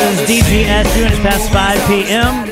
is DGS, 2 minutes past 5 p.m.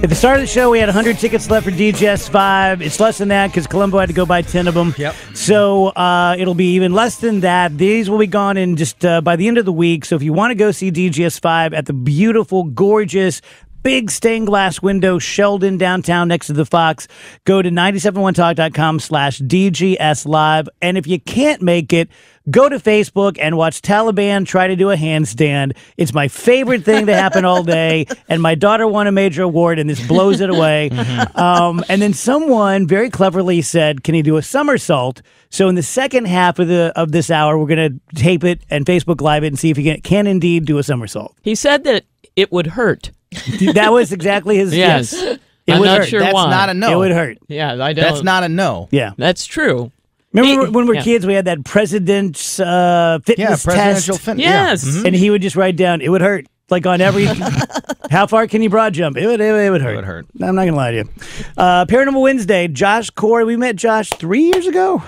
At the start of the show, we had 100 tickets left for DGS 5. It's less than that because Columbo had to go buy 10 of them. Yep. So it'll be even less than that. These will be gone in just by the end of the week. So if you want to go see DGS 5 at the beautiful, gorgeous, big stained glass window, Sheldon downtown next to the Fox, go to 971talk.com/DGS Live. And if you can't make it, go to Facebook and watch Taliban try to do a handstand. It's my favorite thing to happen all day. And my daughter won a major award, and this blows it away. And then someone very cleverly said, can he do a somersault? So in the second half of this hour, we're going to tape it and Facebook Live it and see if he can indeed do a somersault. He said that it would hurt. That was exactly his yes. It I'm would not hurt. sure That's why. not a no. It would hurt. Yeah, I don't. That's not a no. Yeah. That's true. Remember when we were kids, we had that president's fitness presidential test? fitness. Yes. Yeah. And he would just write down, it would hurt. Like on every, how far can you broad jump? It would hurt. It would hurt. I'm not going to lie to you. Paranormal Wednesday, Josh Corey. We met Josh 3 years ago.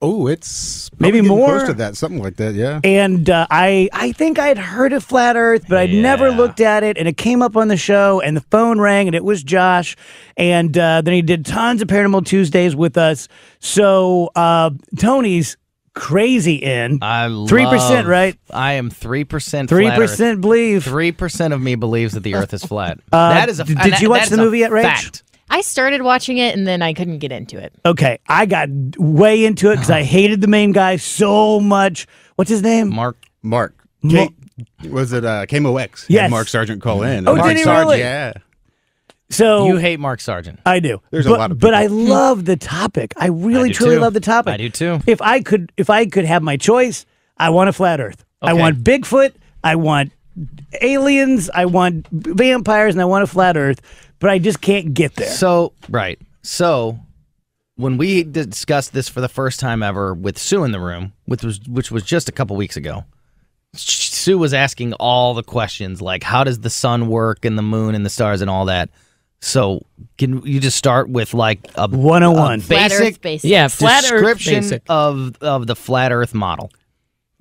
Oh, it's Maybe probably getting more. close to that, something like that, yeah. And I think I'd heard of Flat Earth, but I'd never looked at it. And it came up on the show, and the phone rang, and it was Josh. And then he did tons of Paranormal Tuesdays with us. So Tony's crazy in. I love 3%, right? I am 3%. 3% believe. 3% of me believes that the Earth is flat. That is a. Did you watch the movie yet, Rach? Fact. I started watching it and then I couldn't get into it. Okay, I got way into it because I hated the main guy so much. What's his name? Mark. Was it KMOX? Yes. Had Mark Sargent call in. Oh, Mark did he Sargent, really? Yeah. So You hate Mark Sargent. I do. There's a lot of but I people. love the topic. I really do truly too. love the topic. I do too. If I could have my choice, I want a flat Earth. I Okay. want Bigfoot. I want aliens. I want vampires, and I want a flat Earth. But I just can't get there. So when we discussed this for the first time ever with Sue in the room, which was just a couple weeks ago, Sue was asking all the questions like, how does the sun work and the moon and the stars and all that? So can you just start with like a 101. Flat Earth basics. Yeah, flat Earth description basic. of the flat Earth model?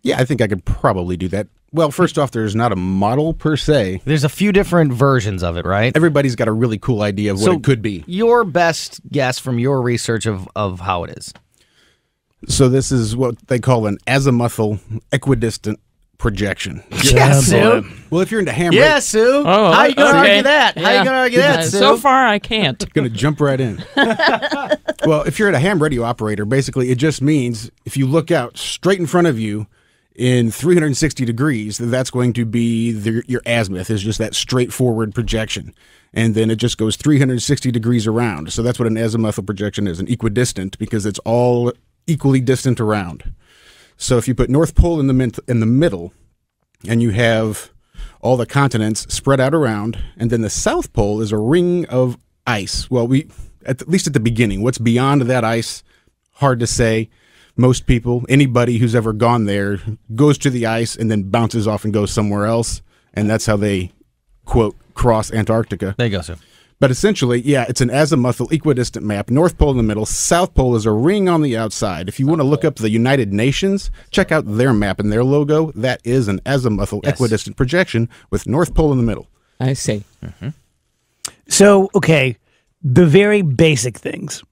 Yeah, I think I could probably do that. Well, first off, there's not a model per se. There's a few different versions of it, right? Everybody's got a really cool idea of what it could be. Your best guess from your research of how it is. So this is what they call an azimuthal equidistant projection. Yes, Sue. Well, if you're into ham Yeah, Sue. Oh, how you gonna okay. argue that? How Yeah. you gonna argue that, Sue? So far, I can't. going to jump right in. Well, if you're at a ham radio operator, basically it just means if you look out straight in front of you in 360 degrees, that's going to be your azimuth, is just that straightforward projection. And then it just goes 360 degrees around. So that's what an azimuthal projection is, an equidistant, because it's all equally distant around. So if you put North Pole in the middle, and you have all the continents spread out around, and then the South Pole is a ring of ice. Well, at least at the beginning, what's beyond that ice, hard to say. Most people, anybody who's ever gone there, goes to the ice and then bounces off and goes somewhere else, and that's how they, quote, cross Antarctica. There you go, Sue. But essentially, yeah, it's an azimuthal equidistant map. North Pole in the middle, South Pole is a ring on the outside. If you want to look up the United Nations, check out their map and their logo. That is an azimuthal equidistant projection with North Pole in the middle. I see. Mm-hmm. So, okay, the very basic things.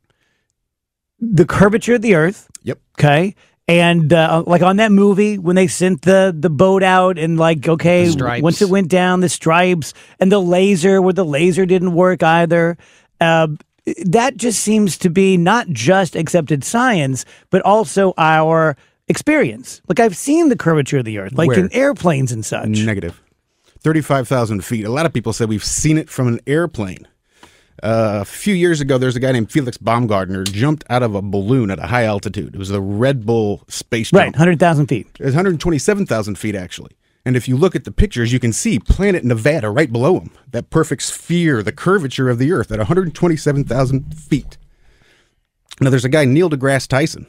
The curvature of the Earth. Yep. Okay. And like on that movie, when they sent the boat out and like, okay, The stripes. once it went down, the stripes and the laser, where the laser didn't work either. That just seems to be not just accepted science, but also our experience. Like I've seen the curvature of the Earth, like Where? in airplanes and such. Negative. 35,000 feet. A lot of people said we've seen it from an airplane. A few years ago, there's a guy named Felix Baumgartner jumped out of a balloon at a high altitude. It was the Red Bull space jump. Right, 100,000 feet. It's 127,000 feet, actually. And if you look at the pictures, you can see Planet Nevada right below him. That perfect sphere, the curvature of the Earth at 127,000 feet. Now, there's a guy, Neil deGrasse Tyson.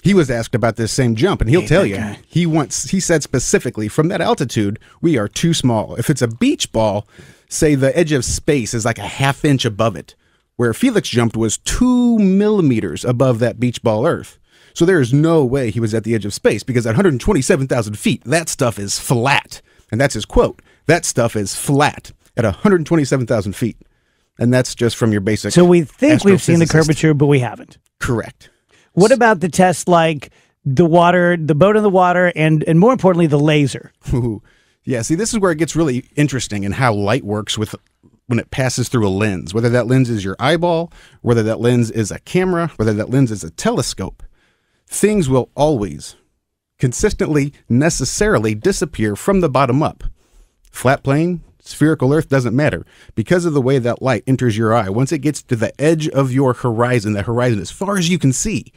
He was asked about this same jump, and he'll tell you, he said specifically, from that altitude, we are too small. If it's a beach ball, say the edge of space is like a half inch above it, where Felix jumped was 2 millimeters above that beach ball Earth. So there is no way he was at the edge of space, because at 127,000 feet, that stuff is flat. And that's his quote. That stuff is flat at 127,000 feet. And that's just from your basic. So we think we've seen the astrophysicist. curvature, but we haven't. Correct. What about the tests like the water, the boat in the water, and more importantly, the laser? Ooh. Yeah, see, this is where it gets really interesting in how light works when it passes through a lens, whether that lens is your eyeball, whether that lens is a camera, whether that lens is a telescope. Things will always, consistently, necessarily disappear from the bottom up. Flat plane, spherical Earth, doesn't matter. Because of the way that light enters your eye, once it gets to the edge of your horizon, the horizon as far as you can see,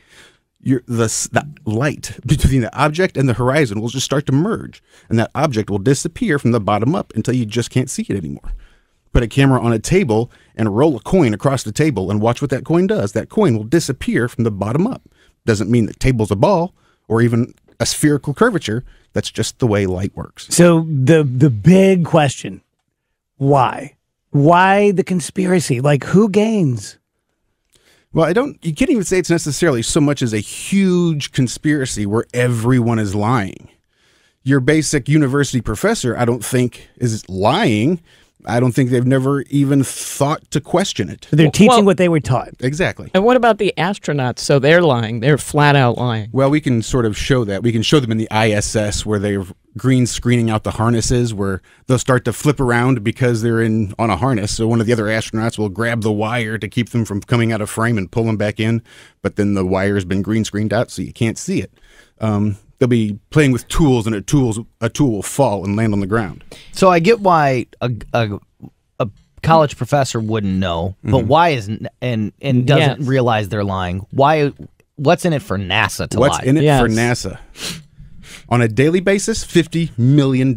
the light between the object and the horizon will just start to merge, and that object will disappear from the bottom up until you just can't see it anymore. Put a camera on a table and roll a coin across the table and watch what that coin does. That coin will disappear from the bottom up. Doesn't mean the table's a ball or even a spherical curvature. That's just the way light works. So the big question, why? Why the conspiracy? Like, who gains? Well, you can't even say it's necessarily so much as a huge conspiracy where everyone is lying. Your basic university professor, I don't think, is lying. I don't think they've never even thought to question it. They're teaching what they were taught. Exactly. And what about the astronauts? So they're lying. They're flat out lying. Well, we can sort of show that. We can show them in the ISS where they're green screening out the harnesses, where they'll start to flip around because they're on a harness. So one of the other astronauts will grab the wire to keep them from coming out of frame and pull them back in. But then the wire's been green screened out, so you can't see it. They'll be playing with tools, and a tool will fall and land on the ground. So I get why a college professor wouldn't know, but why isn't and doesn't realize they're lying? Why? What's in it for NASA to lie? What's in it for NASA? On a daily basis, $50 million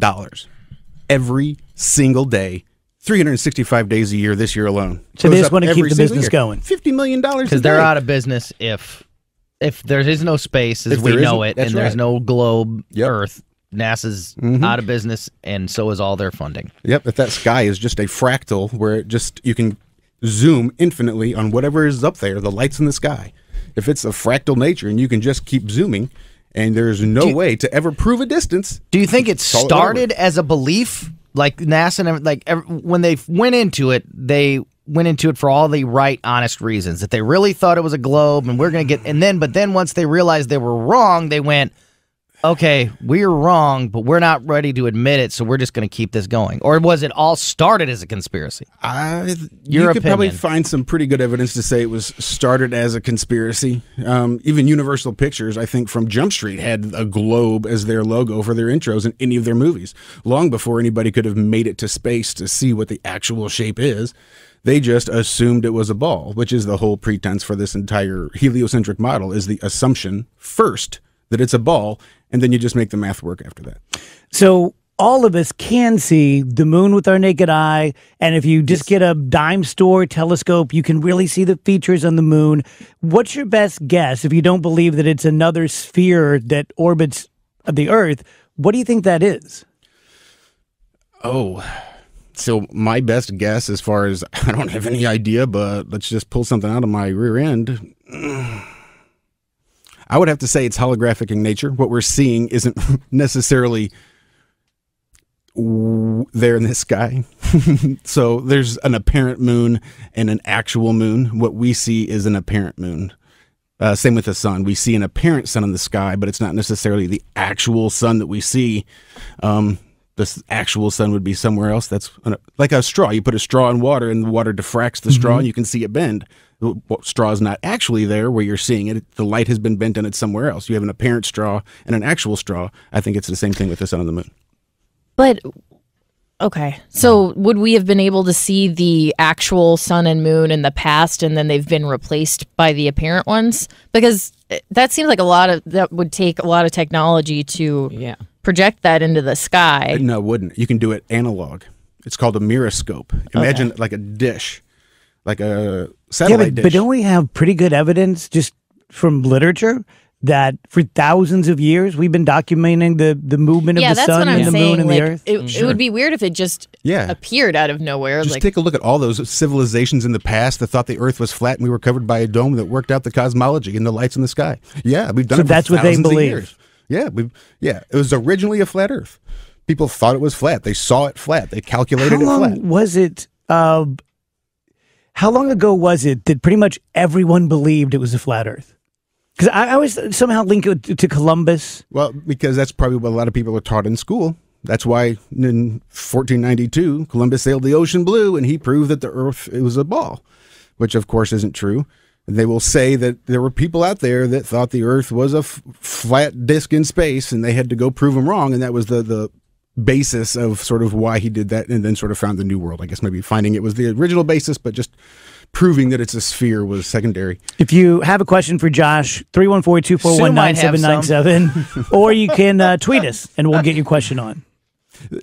every single day, 365 days a year. This year alone. So they just want to keep every the single business year. going. $50 million Because they're out of business if there is no space as If we there know isn't, it, that's and there's right. no globe Yep. Earth. NASA's out of business, and so is all their funding. Yep, if that sky is just a fractal where you can zoom infinitely on whatever is up there, the lights in the sky. If it's a fractal nature and you can just keep zooming, and there's no way to ever prove a distance. Do you think it Call it started as a belief, like NASA, and when they went into it, they went into it for all the right, honest reasons, that they really thought it was a globe, and but then once they realized they were wrong, they went, okay, we're wrong, but we're not ready to admit it, so we're just going to keep this going? Or was it all started as a conspiracy? You could probably find some pretty good evidence to say it was started as a conspiracy. Even Universal Pictures, I think, from Jump Street had a globe as their logo for their intros in any of their movies. Long before anybody could have made it to space to see what the actual shape is, they just assumed it was a ball, which is the whole pretense for this entire heliocentric model, is the assumption first that it's a ball, and then you just make the math work after that. So all of us can see the moon with our naked eye, and if you just get a dime store telescope, you can really see the features on the moon. What's your best guess, if you don't believe that it's another sphere that orbits the Earth? What do you think that is? Oh, so my best guess, as far as, I don't have any idea, but let's just pull something out of my rear end. I would have to say it's holographic in nature. What we're seeing isn't necessarily there in the sky. So there's an apparent moon and an actual moon. What we see is an apparent moon. Same with the sun. We see an apparent sun in the sky, but it's not necessarily the actual sun that we see. The actual sun would be somewhere else. That's like a straw. You put a straw in water, and the water diffracts the straw, and you can see it bend. The straw is not actually there where you're seeing it. The light has been bent, and it's somewhere else. You have an apparent straw and an actual straw. I think it's the same thing with the sun and the moon. But, okay. So would we have been able to see the actual sun and moon in the past, and then they've been replaced by the apparent ones? Because that seems like that would take a lot of technology to project that into the sky. No, it wouldn't. You can do it analog. It's called a miroscope. Imagine like a dish, like a satellite dish. But don't we have pretty good evidence just from literature that for thousands of years we've been documenting the movement of the sun and the moon and the Earth? It would be weird if it just appeared out of nowhere. Just take a look at all those civilizations in the past that thought the Earth was flat and we were covered by a dome that worked out the cosmology and the lights in the sky. Yeah, we've done it for that's what they thousands of believe. years. Yeah, it was originally a flat Earth. People thought it was flat. They saw it flat. They calculated it flat. How long was it? How long ago was it that pretty much everyone believed it was a flat Earth? Because I always somehow link it to Columbus. Well, because that's probably what a lot of people are taught in school. That's why in 1492, Columbus sailed the ocean blue, and he proved that the Earth it was a ball, which of course isn't true. They will say that there were people out there that thought the Earth was a flat disk in space, and they had to go prove them wrong, and that was the basis of sort of why he did that, and then sort of found the New World. I guess maybe finding it was the original basis, but just proving that it's a sphere was secondary. If you have a question for Josh, 314-241-9797, or you can tweet us, and we'll get your question on.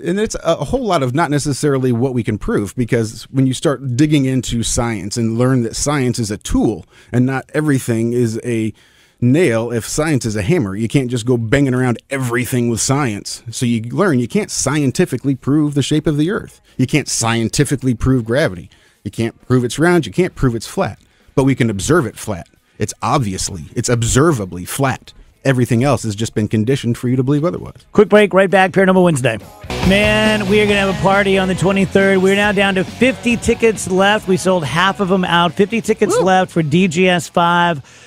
And it's a whole lot of not necessarily what we can prove, because when you start digging into science and learn that science is a tool and not everything is a nail, if science is a hammer, you can't just go banging around everything with science. So you learn you can't scientifically prove the shape of the Earth. You can't scientifically prove gravity. You can't prove it's round. You can't prove it's flat. But we can observe it flat. It's observably flat. Everything else has just been conditioned for you to believe otherwise. Quick break, right back, Paranormal Wednesday. Man, we are going to have a party on the 23rd. We're now down to 50 tickets left. We sold half of them out. 50 tickets left for DGS 5.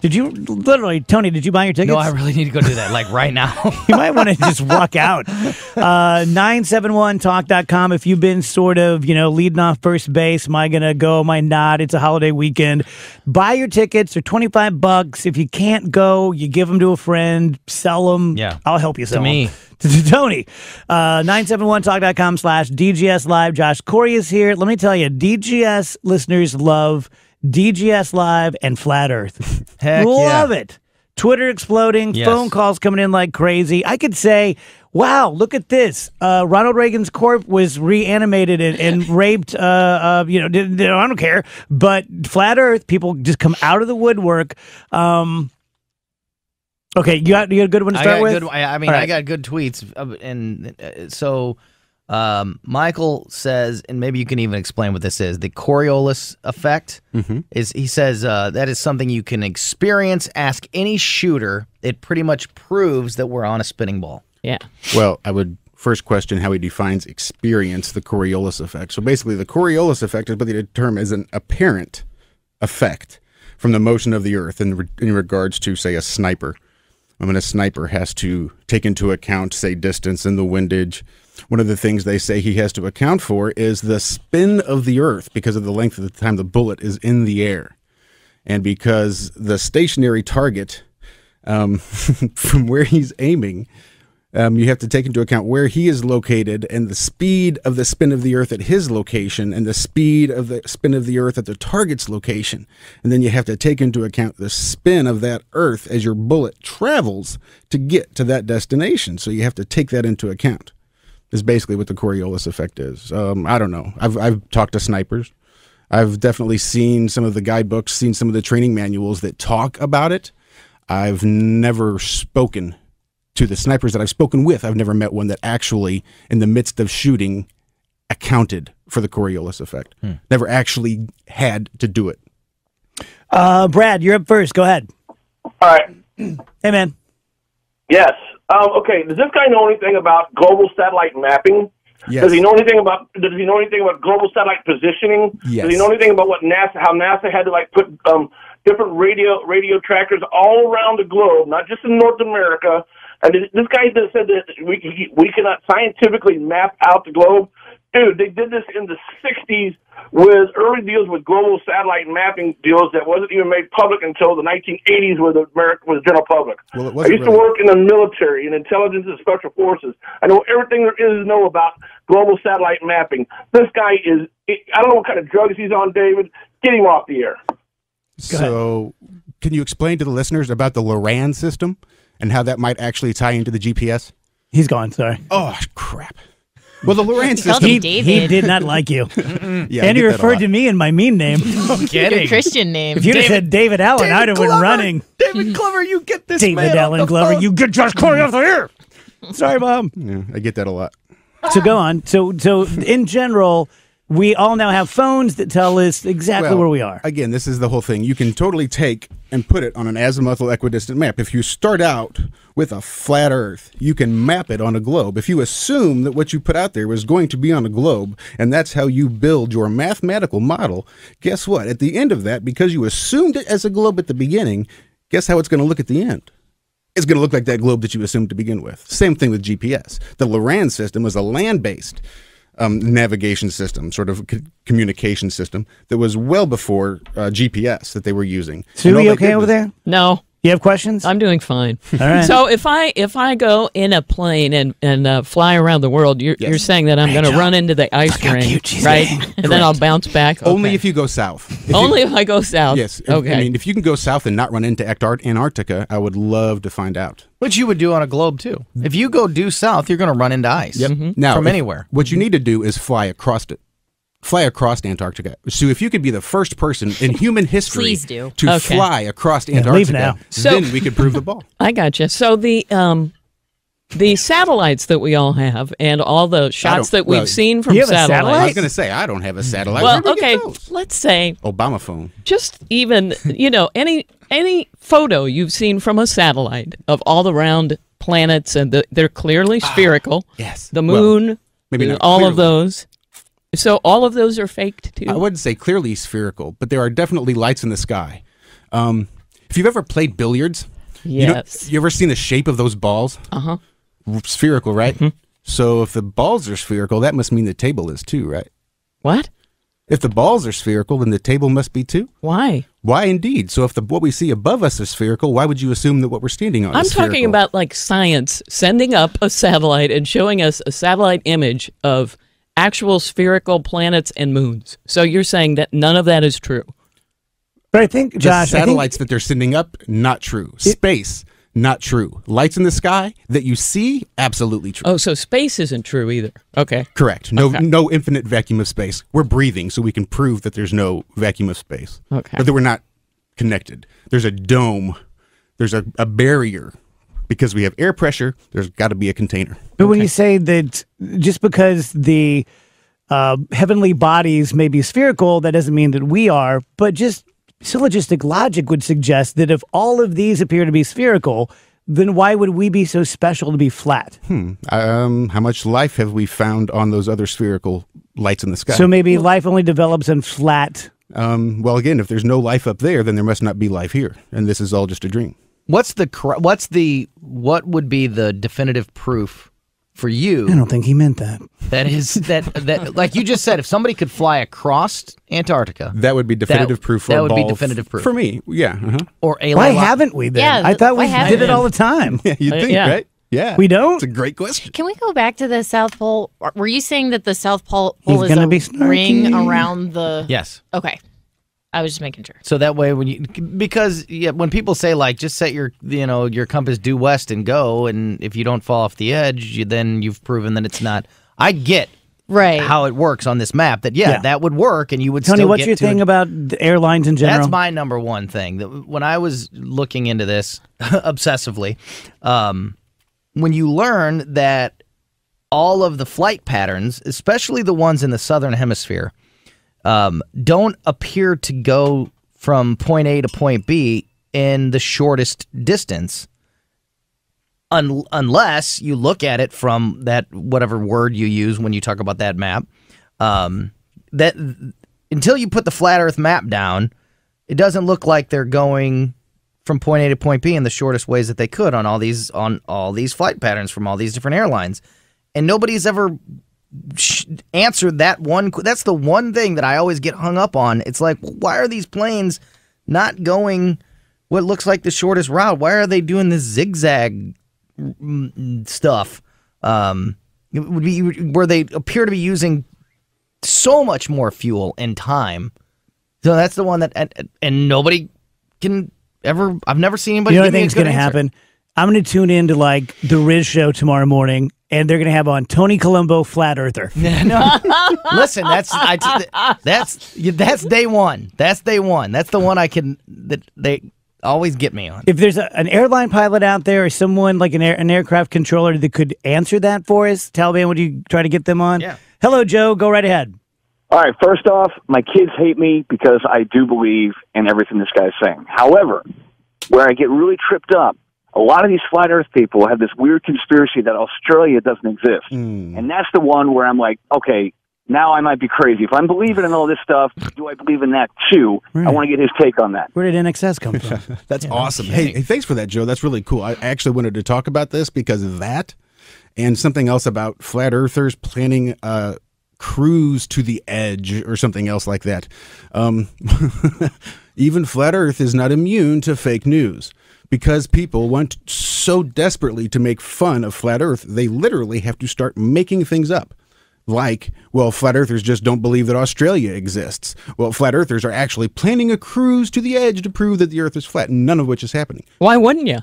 Did you, literally, Tony, did you buy your tickets? No, I really need to go do that, like right now. You might want to just walk out. 971talk.com. If you've been sort of, leading off first base, am I going to go, am I not? It's a holiday weekend. Buy your tickets. They're $25. If you can't go, you give them to a friend, sell them. Yeah. I'll help you sell to me. them. To Tony. 971talk.com/DGS Live. Josh Corey is here. Let me tell you, DGS listeners love DGS Live and Flat Earth. Heck Love it. Twitter exploding, Yes. phone calls coming in like crazy. I could say, wow, look at this. Ronald Reagan's corpse was reanimated and raped. I don't care. But Flat Earth, people just come out of the woodwork. Okay, you got a good one to start with? I got good tweets. So Michael says, and maybe you can even explain what this is, the Coriolis effect. He says that is something you can experience. Ask any shooter. It pretty much proves that we're on a spinning ball. Yeah. Well, I would first question how he defines experience the Coriolis effect. So basically, the Coriolis effect is what they term as an apparent effect from the motion of the Earth in regards to, say, a sniper. A sniper has to take into account, say, distance and the windage. One of the things they say he has to account for is the spin of the Earth because of the length of the time the bullet is in the air. And because the stationary target, from where he's aiming, you have to take into account where he is located and the speed of the spin of the Earth at his location and the speed of the spin of the Earth at the target's location. And then you have to take into account the spin of that Earth as your bullet travels to get to that destination. So you have to take that into account. Is basically what the Coriolis effect is. I don't know. I've talked to snipers. I've definitely seen some of the guidebooks, seen some of the training manuals that talk about it. I've never spoken to the snipers that I've spoken with. I've never met one that actually, in the midst of shooting, accounted for the Coriolis effect. Never actually had to do it. Brad, you're up first. Go ahead. All right. Hey, man. Yes. Okay. Does this guy know anything about global satellite mapping? Yes. Does he know anything about global satellite positioning? Yes. Does he know anything about how NASA had to put different radio trackers all around the globe, not just in North America? And this guy that said that we cannot scientifically map out the globe. Dude, they did this in the 60s with early deals with global satellite mapping deals that wasn't even made public until the 1980s with the general public. Well, it I wasn't used to work in the military, in intelligence and special forces. I know everything there is to know about global satellite mapping. This guy I don't know what kind of drugs he's on, David. Get him off the air. So can you explain to the listeners about the Loran system and how that might actually tie into the GPS? He's gone, sorry. Oh, crap. Well, the Loran called system... him David. He did not like you. Yeah, and he I get that a referred lot. to me in my mean name. Your Christian name. If you'd have said David Allen, I'd have went running. David Glover, you get this David man Allen off the Glover, phone. you get Josh Corey off the air. Sorry, Mom. Yeah, I get that a lot. So go on. So in general, we all now have phones that tell us exactly where we are. Again, this is the whole thing. You can totally take and put it on an azimuthal equidistant map. If you start out with a flat Earth, you can map it on a globe. If you assume that what you put out there was going to be on a globe, and that's how you build your mathematical model, guess what? At the end of that, because you assumed it as a globe at the beginning, guess how it's going to look at the end? It's going to look like that globe that you assumed to begin with. Same thing with GPS. The Loran system was a land-based navigation system, sort of communication system that was well before GPS that they were using. So are you okay over there? No. You have questions? I'm doing fine. All right. So if I go in a plane and fly around the world, you're saying that I'm going to run into the ice ring, right? And then I'll bounce back. Only if you go south. Only if I go south. Yes. Okay. I mean, if you can go south and not run into Antarctica, I would love to find out. Which you would do on a globe, too. If you go due south, you're going to run into ice. Yep. Now, from anywhere. What you need to do is fly across it. Fly across Antarctica. So if you could be the first person in human history Please do. to fly across Antarctica, now. then we could prove the ball. I gotcha. So the satellites that we all have and all the shots that we've seen from you have a satellite? I was satellites. going to say, I don't have a satellite. Well, Where'd we get okay, those? let's say Obama phone. just even, any photo you've seen from a satellite of all the round planets and they're clearly spherical. Yes. The moon, maybe not all of clearly. those. So all of those are faked too? I wouldn't say clearly spherical, but there are definitely lights in the sky. If you've ever played billiards, Yes. you ever seen the shape of those balls? Uh-huh. Spherical, right? So if the balls are spherical, that must mean the table is too, right? What? If the balls are spherical, then the table must be too. Why? Why indeed? So if what we see above us is spherical, why would you assume that what we're standing on I'm is spherical? talking about like science sending up a satellite and showing us a satellite image of actual spherical planets and moons. So you're saying that none of that is true? But I think, Josh, the satellites that they're sending up, not true. Space, not true. Lights in the sky that you see, absolutely true. Oh, so space isn't true either. Okay. Correct. No infinite vacuum of space. We're breathing, so we can prove that there's no vacuum of space. Okay. But that we're not connected. There's a dome. There's a barrier. Because we have air pressure, there's got to be a container. But when you say that just because the heavenly bodies may be spherical, that doesn't mean that we are. But just syllogistic logic would suggest that if all of these appear to be spherical, then why would we be so special to be flat? How much life have we found on those other spherical lights in the sky? So maybe life only develops in flat. Well, again, if there's no life up there, then there must not be life here, and this is all just a dream. What would be the definitive proof for you? I don't think he meant that. That is that like you just said, if somebody could fly across Antarctica, That would be definitive proof for that a would ball be definitive proof for me. Yeah. or alien. Why haven't we then? Yeah, I thought we why haven't did it we? all the time. You think, yeah. right? Yeah. We don't? It's a great question. Can we go back to the South Pole? Were you saying that the South Pole He's is gonna a be snarky. ring around the... Yes. Okay. I was just making sure. So that way, when people say like, just set your compass due west and go, and if you don't fall off the edge, then you've proven that it's not. I get Right. how it works on this map. That Yeah. that would work, and you would Tony, still what's get your to thing it. about the airlines in general? That's my number one thing. When I was looking into this obsessively, when you learn that all of the flight patterns, especially the ones in the southern hemisphere, don't appear to go from point A to point B in the shortest distance, unless you look at it from that whatever word you use when you talk about that map. That until you put the flat Earth map down, it doesn't look like they're going from point A to point B in the shortest ways that they could on all these flight patterns from all these different airlines, and nobody's ever answered that one. That's the one thing that I always get hung up on. It's like, why are these planes not going what looks like the shortest route? Why are they doing this zigzag stuff? It would be where they appear to be using so much more fuel and time. So that's the one that, and nobody can ever. I've never seen anybody. You know what I give me a think is good going to answer. happen? I'm going to tune into like the Riz show tomorrow morning, and they're going to have on Tony Colombo, Flat Earther. No, listen, that's day one. That's day one. That's the one that they always get me on. If there's an airline pilot out there or someone like an aircraft controller that could answer that for us, Taliban, would you try to get them on? Yeah. Hello, Joe. Go right ahead. All right, first off, my kids hate me because I do believe in everything this guy's saying. However, where I get really tripped up, a lot of these flat earth people have this weird conspiracy that Australia doesn't exist. And that's the one where I'm like, okay, now I might be crazy. If I'm believing in all this stuff, do I believe in that too? Right. I want to get his take on that. Where did NXS come from? That's awesome. Hey, thanks for that, Joe. That's really cool. I actually wanted to talk about this because of that and something else about flat earthers planning a cruise to the edge or something else like that. Even flat earth is not immune to fake news. Because people want so desperately to make fun of flat earth, they literally have to start making things up. Like, well, flat earthers just don't believe that Australia exists. Well, flat earthers are actually planning a cruise to the edge to prove that the earth is flat, none of which is happening. Why wouldn't you?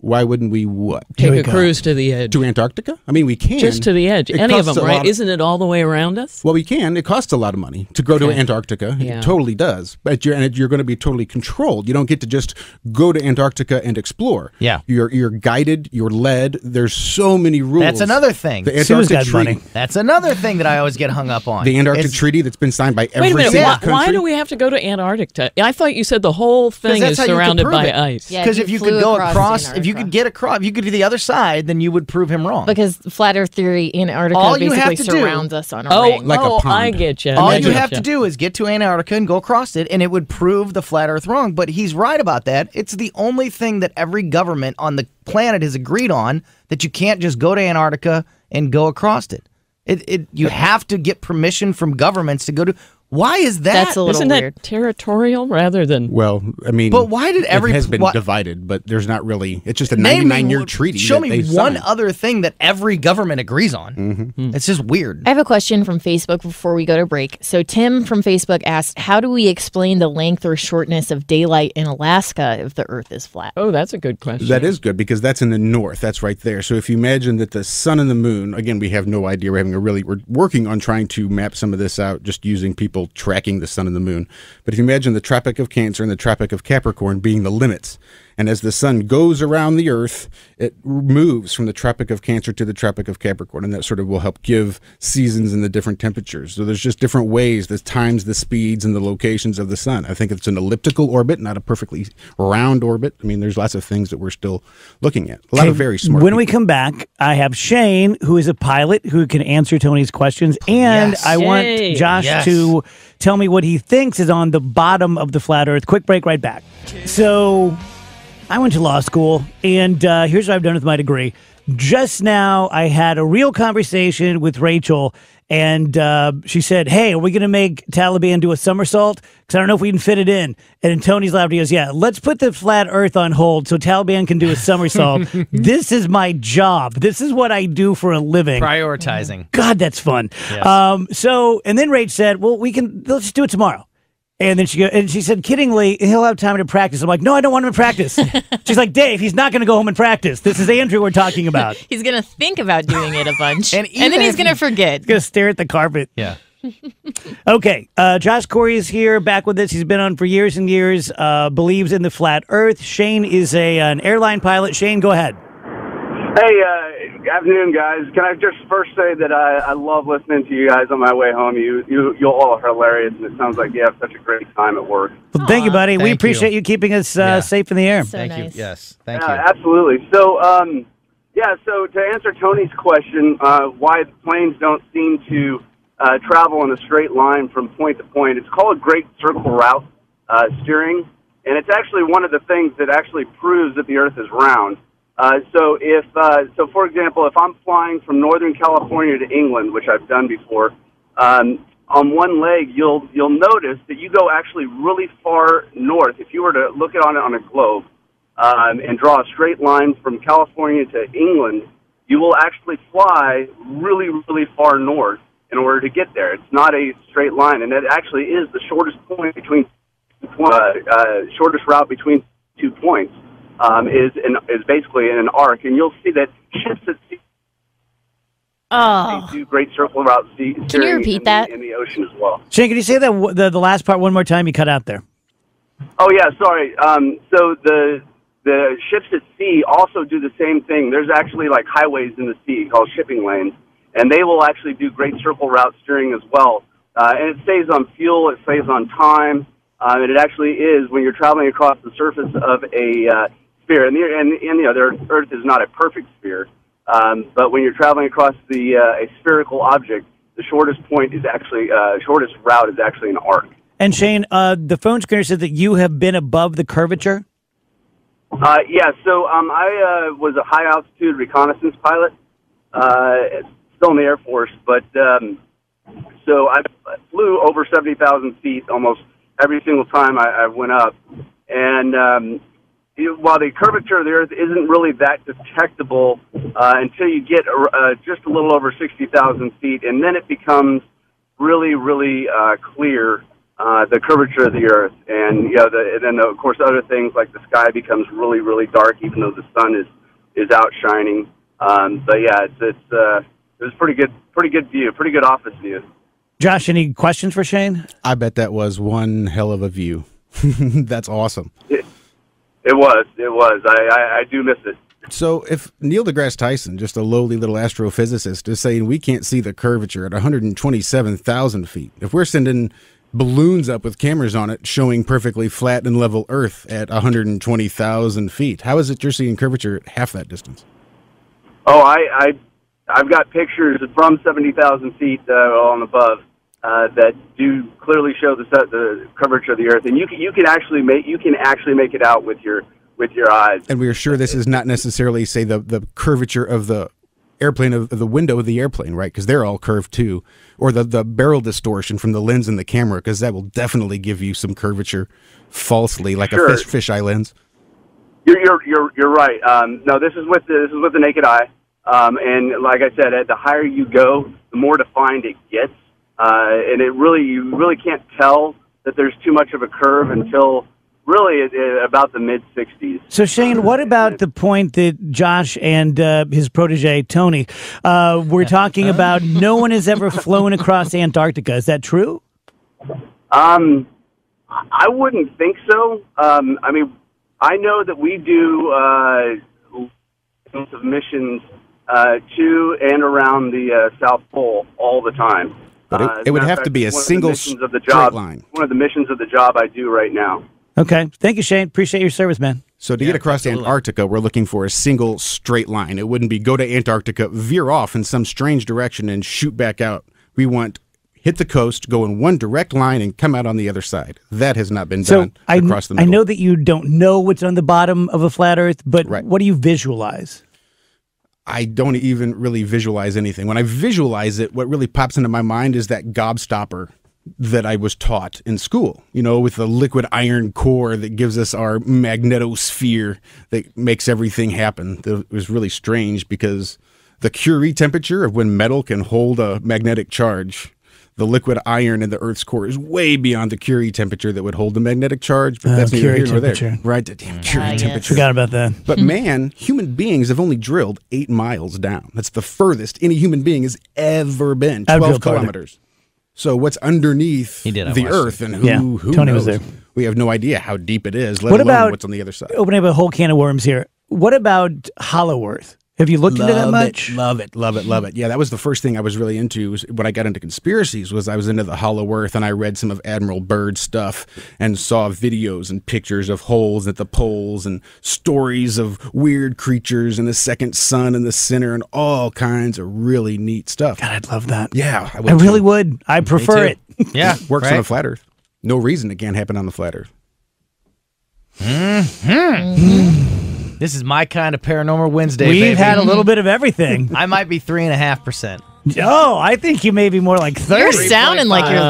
Why wouldn't we what? Take a cruise to the edge. To Antarctica? I mean, we can. Just to the edge. Any of them, right? Isn't it all the way around us? Well, we can. It costs a lot of money to go to Antarctica. Yeah. It totally does. But you're going to be totally controlled. You don't get to just go to Antarctica and explore. Yeah. You're guided. You're led. There's so many rules. That's another thing. The Antarctic Treaty. That's another thing that I always get hung up on. The Antarctic Treaty that's been signed by every Wait a single minute. country. Why do we have to go to Antarctica? I thought you said the whole thing is surrounded by ice. Because if you could go across, if you could get across, if you could do the other side, then you would prove him wrong. Because flat Earth theory, Antarctica basically surrounds us on a ring. Like a pond. I get you. All you have to do is get to Antarctica and go across it, and it would prove the flat Earth wrong. But he's right about that. It's the only thing that every government on the planet has agreed on, that you can't just go to Antarctica and go across it. You have to get permission from governments to go to. Why is that? That's a little Isn't weird. that territorial rather than? Well, I mean, but why did it has been divided? But there's not really. It's just a Name 99-year treaty. Show me one signed. other thing that every government agrees on. It's just weird. I have a question from Facebook before we go to break. So Tim from Facebook asked, how do we explain the length or shortness of daylight in Alaska if the Earth is flat? Oh, that's a good question. That is good because that's in the north. That's right there. So if you imagine that the sun and the moon, again, we have no idea. We're working on trying to map some of this out, just using people tracking the sun and the moon. But if you imagine the Tropic of Cancer and the Tropic of Capricorn being the limits, and as the sun goes around the Earth, it moves from the Tropic of Cancer to the Tropic of Capricorn, and that sort of will help give seasons and the different temperatures. So there's just different ways, the times, the speeds, and the locations of the sun. I think it's an elliptical orbit, not a perfectly round orbit. I mean, there's lots of things that we're still looking at. A lot of very smart people. We come back, I have Shane, who is a pilot, who can answer Tony's questions, and I want Josh to tell me what he thinks is on the bottom of the flat Earth. Quick break, right back. So I went to law school, and here's what I've done with my degree. Just now, I had a real conversation with Rachel, and she said, hey, are we going to make Taliban do a somersault? Because I don't know if we can fit it in. And then Tony's laughed. He goes, yeah, let's put the flat Earth on hold so Taliban can do a somersault. This is my job. This is what I do for a living. Prioritizing. God, that's fun. Yes. And then Rach said, well, let's just do it tomorrow. And then she said, kiddingly, he'll have time to practice. I'm like, no, I don't want him to practice. She's like, Dave, he's not going to go home and practice. This is Andrew we're talking about. He's going to think about doing it a bunch, and even then he's going to forget. He's going to stare at the carpet. Yeah. Okay, Josh Corey is here, back with us. He's been on for years and years, believes in the flat Earth. Shane is an airline pilot. Shane, go ahead. Hey, afternoon, guys. Can I just first say that I love listening to you guys on my way home. You're all hilarious, and it sounds like you have such a great time at work. Well, thank you, buddy. We appreciate you keeping us safe in the air. So Thank nice. you. Yes. Thank you. Absolutely. So, so to answer Tony's question, why planes don't seem to travel in a straight line from point to point, it's called great circle route steering, and it's actually one of the things that actually proves that the Earth is round. So for example, if I'm flying from Northern California to England, which I've done before, on one leg, you'll notice that you go actually really far north. If you were to look at it on a globe and draw a straight line from California to England, you will actually fly really, really far north in order to get there. It's not a straight line, and that actually is the shortest point between shortest route between 2 points. Is basically in an arc, and you'll see that ships at sea they do great circle route steering. Can you repeat that? In the ocean as well. Shane, can you say that the last part one more time? You cut out there. Oh yeah, sorry. So the ships at sea also do the same thing. There's actually like highways in the sea called shipping lanes, and they will actually do great circle route steering as well. and it saves on fuel, it saves on time, and it actually is when you're traveling across the surface of a sphere. And the Earth is not a perfect sphere, but when you're traveling across a spherical object, the shortest point is actually shortest route is actually an arc. And Shane, the phone screener said that you have been above the curvature. Yeah, so I was a high-altitude reconnaissance pilot, still in the Air Force, but so I flew over 70,000 feet almost every single time I went up. And while the curvature of the Earth isn't really that detectable until you get just a little over 60,000 feet, and then it becomes really, really clear. The curvature of the Earth, and then of course other things like the sky becomes really, really dark, even though the sun is out shining. But yeah, it was pretty good view, pretty good office view. Josh, any questions for Shane? I bet that was one hell of a view. That's awesome. It was. I do miss it. So if Neil deGrasse Tyson, just a lowly little astrophysicist, is saying we can't see the curvature at 127,000 feet, if we're sending balloons up with cameras on it showing perfectly flat and level Earth at 120,000 feet, how is it you're seeing curvature at half that distance? Oh, I've got pictures from 70,000 feet on above that do clearly show the curvature of the Earth, and you can actually make it out with your eyes. And we are sure this is not necessarily, say, the curvature of the airplane, of the window of the airplane, right? Because they're all curved too, or the barrel distortion from the lens in the camera, because that will definitely give you some curvature falsely, like sure. a fisheye lens. You're right. No, this is with the naked eye, and like I said, the higher you go, the more defined it gets, and you really can't tell that there's too much of a curve until really about the mid-60s. So, Shane, what about the point that Josh and his protege, Tony, were talking about no one has ever flown across Antarctica? Is that true? I wouldn't think so. I mean, I know that we do missions to and around the South Pole all the time. But it would have to be a single straight line. One of the missions of the job I do right now. Okay. Thank you, Shane. Appreciate your service, man. So to get across Antarctica, we're looking for a single straight line. It wouldn't be go to Antarctica, veer off in some strange direction, and shoot back out. We want hit the coast, go in one direct line, and come out on the other side. That has not been done across the middle. I know that you don't know what's on the bottom of a flat Earth, but what do you visualize? I don't even really visualize anything. When I visualize it, what really pops into my mind is that gobstopper that I was taught in school, with the liquid iron core that gives us our magnetosphere that makes everything happen. It was really strange because the Curie temperature of when metal can hold a magnetic charge, the liquid iron in the Earth's core is way beyond the Curie temperature that would hold the magnetic charge, but that's neither here nor there. Right, the damn Curie temperature. Forgot about that. But human beings have only drilled 8 miles down. That's the furthest any human being has ever been, 12 kilometers. So what's underneath the Earth, and who Tony knows? was there. We have no idea how deep it is, let alone what's on the other side. Opening up a whole can of worms here. What about Hollow Earth? Have you looked into that much? Love it. Yeah, that was the first thing I was really into when I got into conspiracies. I was into the Hollow Earth, and I read some of Admiral Byrd's stuff and saw videos and pictures of holes at the poles and stories of weird creatures and the second sun in the center and all kinds of really neat stuff. God, I'd love that. Yeah, I really would. I prefer it. Yeah, works on a flat Earth. No reason it can't happen on the flat Earth. This is my kind of Paranormal Wednesday, We've had a little bit of everything. I might be 3.5%. Oh, I think you may be more like 30. You're sounding like you're,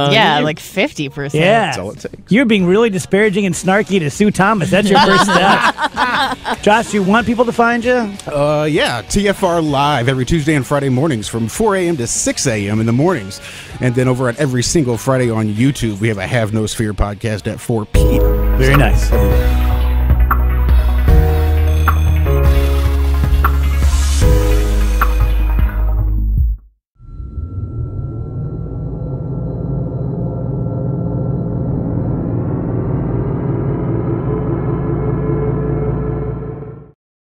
like 50%. Yeah. That's all it takes. You're being really disparaging and snarky to Sue Thomas. That's your first step. Josh, you want people to find you? Yeah, TFR Live every Tuesday and Friday mornings from 4 a.m. to 6 a.m. in the mornings. And then over on every single Friday on YouTube, we have a Have No Sphere podcast at 4 p.m. Very nice.